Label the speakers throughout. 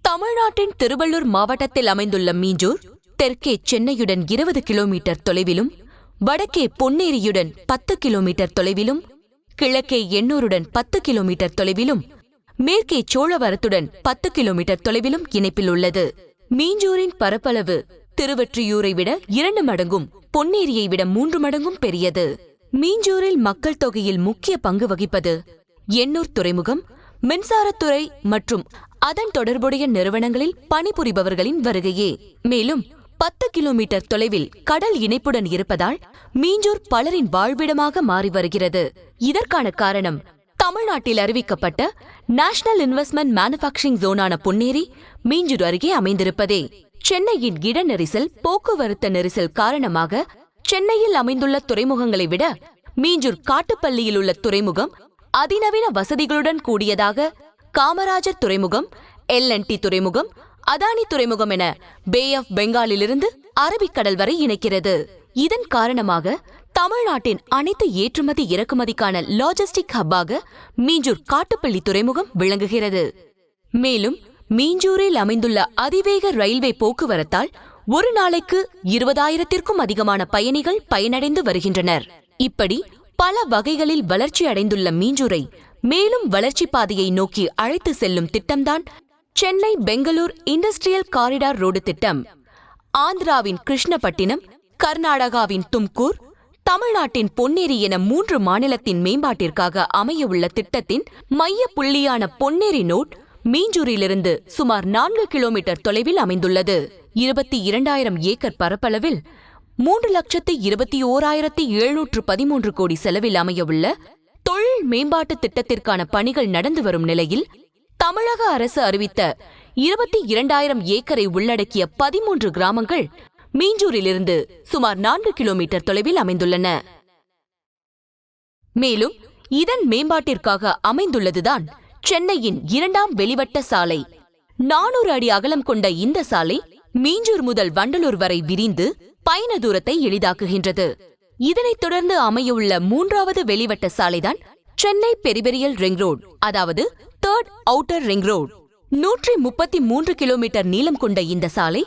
Speaker 1: தமிழ்நாட்டின் திருவள்ளூர் மாவட்டத்தில் அமைந்துள்ள மீஞ்சூர் தெற்கே சென்னையுடன் 20 கிலோமீட்டர் தொலைவிலும், வடக்கே பொன்னேரியுடன் 10 கிலோமீட்டர் தொலைவிலும், கிழக்கே எண்ணூருடன் 10 கிலோமீட்டர் தொலைவிலும், மேற்கே சோழவரத்துடன் 10 கிலோமீட்டர் தொலைவிலும் இணைப்பில் உள்ளது. மீஞ்சூரின் பரப்பளவு திருவொற்றியூரை விட 2 மடங்கும், பொன்னேரியை விட 3 மடங்கும் பெரியது. மீஞ்சூரில் மக்கள் தொகையில் முக்கிய பங்கு வகிப்பது எண்ணூர் துறைமுகம், மின்சாரத்துறை மற்றும் அதன் தொடர்புடைய நிறுவனங்களில் பணிபுரிபவர்களின் வருகையே. மேலும் 10 கிலோமீட்டர் தொலைவில் கடல் இணைப்புடன் இருப்பதால் மீஞ்சூர் பலரின் வாழ்விடமாக மாறி வருகிறது. இதற்கான காரணம் தமிழ்நாட்டில் அறிவிக்கப்பட்ட நேஷனல் இன்வெஸ்ட்மெண்ட் மேனுஃபேக்சரிங் ஜோனான பொன்னேரி மீஞ்சூர் அருகே அமைந்திருப்பதே. சென்னையின் இட நெரிசல், போக்குவரத்து நெரிசல் காரணமாக சென்னையில் அமைந்துள்ள துறைமுகங்களை விட மீஞ்சூர் காட்டுப்பள்ளியில் உள்ள துறைமுகம் அதிநவீன வசதிகளுடன் கூடியதாக காமராஜர் துறைமுகம், LNT துறைமுகம், அதானி துறைமுகம் என பே ஆஃப் பெங்காலிலிருந்து அரபிக்கடல் வரை இணைக்கிறது. இதன் காரணமாக தமிழ்நாட்டின் அனைத்து ஏற்றுமதி இறக்குமதிக்கான லாஜிஸ்டிக் ஹப்பாக மீஞ்சூர் காட்டுப்பள்ளி துறைமுகம் விளங்குகிறது. மேலும் மீஞ்சூரில் அமைந்துள்ள அதிவேக ரயில்வே போக்குவரத்தால் ஒரு நாளைக்கு 20,000த்திற்கும் அதிகமான பயணிகள் பயனடைந்து வருகின்றனர். இப்படி பல வகைகளில் வளர்ச்சி அடைந்துள்ள மீஞ்சூரை மேலும் வளர்ச்சி பாதையை நோக்கி அழைத்து செல்லும் திட்டம்தான் Chennai Bangalore industrial corridor road திட்டம். ஆந்திராவின் கிருஷ்ணப்பட்டினம், கர்நாடகாவின் தும்கூர், தமிழ்நாட்டின் பொன்னேரி என 3 மாநிலத்தின் மேம்பாட்டிற்காக அமையவுள்ள திட்டத்தின் மைய புள்ளியான பொன்னேரி நோட் மீஞ்சூரிலிருந்து சுமார் 4 கிலோமீட்டர் தொலைவில் அமைந்துள்ளது. 22,000 ஏக்கர் பரப்பளவில் 3,21,713 கோடி செலவில் அமையவுள்ள தொழில் மேம்பாட்டு திட்டத்திற்கான பணிகள் நடந்து வரும் நிலையில் தமிழக அரசு அறிவித்த 22,000 ஏக்கரை உள்ளடக்கிய 13 கிராமங்கள் மீஞ்சூரிலிருந்து சுமார் 4 கிலோமீட்டர் தொலைவில் அமைந்துள்ளன. மேலும் இதன் மேம்பாட்டிற்காக அமைந்துள்ளதுதான் சென்னையின் 2ஆம் வெளிவட்ட சாலை. 400 அடி அகலம் கொண்ட இந்த சாலை மீஞ்சூர் முதல் வண்டலூர் வரை விரிந்து பயண தூரத்தை எளிதாக்குகின்றது. இதனைத் தொடர்ந்து அமையவுள்ள 3வது வெளிவட்ட சாலைதான் சென்னை பெரிபெரியல் ரிங் ரோடு, அதாவது 3rd outer ring road. 133 kilometre நீளம் கொண்ட இந்த சாலை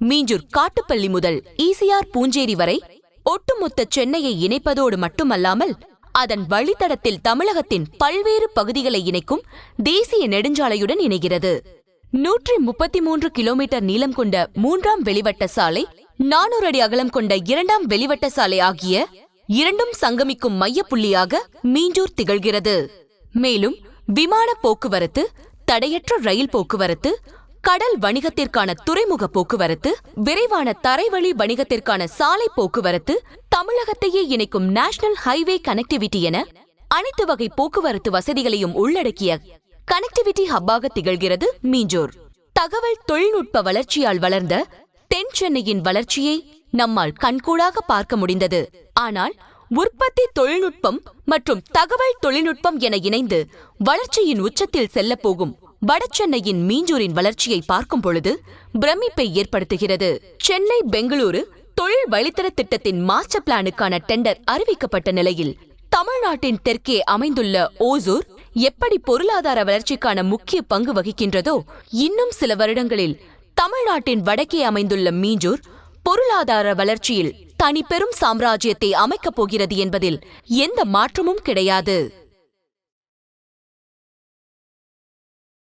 Speaker 1: மீஞ்சூர் காட்டுப்பள்ளி முதல் ECR பூஞ்சேரி வரை ஒட்டுமொத்த சென்னையை இணைப்பதோடு மட்டுமல்லாமல் அதன் வழித்தடத்தில் தமிழகத்தின் பல்வேறு பகுதிகளை இணைக்கும் தேசிய நெடுஞ்சாலையுடன் இணைகிறது. 133 கிலோமீட்டர் நீளம் கொண்ட 3ஆம் வெளிவட்ட சாலை, 400 அடி அகலம் கொண்ட 2ஆம் வெளிவட்ட சாலை ஆகிய இரண்டும் சங்கமிக்கும் மையப்புள்ளியாக மீஞ்சூர் திகழ்கிறது. மேலும் விமான போக்குவரத்து, தடையற்ற ரயில் போக்குவரத்து, கடல் வணிகத்திற்கான துறைமுக போக்குவரத்து, விரைவான தரைவழி வணிகத்திற்கான சாலை போக்குவரத்து, தமிழகத்தையே இணைக்கும் நேஷனல் ஹைவே கனெக்டிவிட்டி என அனைத்து வகை போக்குவரத்து வசதிகளையும் உள்ளடக்கிய கனெக்டிவிட்டி ஹப்பாக திகழ்கிறது மீஞ்சூர். தகவல் தொழில்நுட்ப வளர்ச்சியால் வளர்ந்த தென் சென்னையின் வளர்ச்சியை நம்மால் கண்கூடாக பார்க்க முடிந்தது. ஆனால் உற்பத்தி தொழில்நுட்பம் மற்றும் தகவல் தொழில்நுட்பம் என இணைந்து வளர்ச்சியின் உச்சத்தில் செல்லப்போகும் வடசென்னையின் மீஞ்சூரின் வளர்ச்சியை பார்க்கும் பொழுது பிரமிப்பை ஏற்படுத்துகிறது. சென்னை பெங்களூரு தொழில் வழித்தட திட்டத்தின் மாஸ்டர் பிளானுக்கான டெண்டர் அறிவிக்கப்பட்ட நிலையில் தமிழ்நாட்டின் தெற்கே அமைந்துள்ள ஓசூர் எப்படி பொருளாதார வளர்ச்சிக்கான முக்கிய பங்கு வகிக்கின்றதோ, இன்னும் சில வருடங்களில் தமிழ்நாட்டின் வடக்கே அமைந்துள்ள மீஞ்சூர் பொருளாதார வளர்ச்சியில் தனி பெரும் சாம்ராஜ்யத்தை அமைக்கப் போகிறது என்பதில் எந்த மாற்றமும் கிடையாது.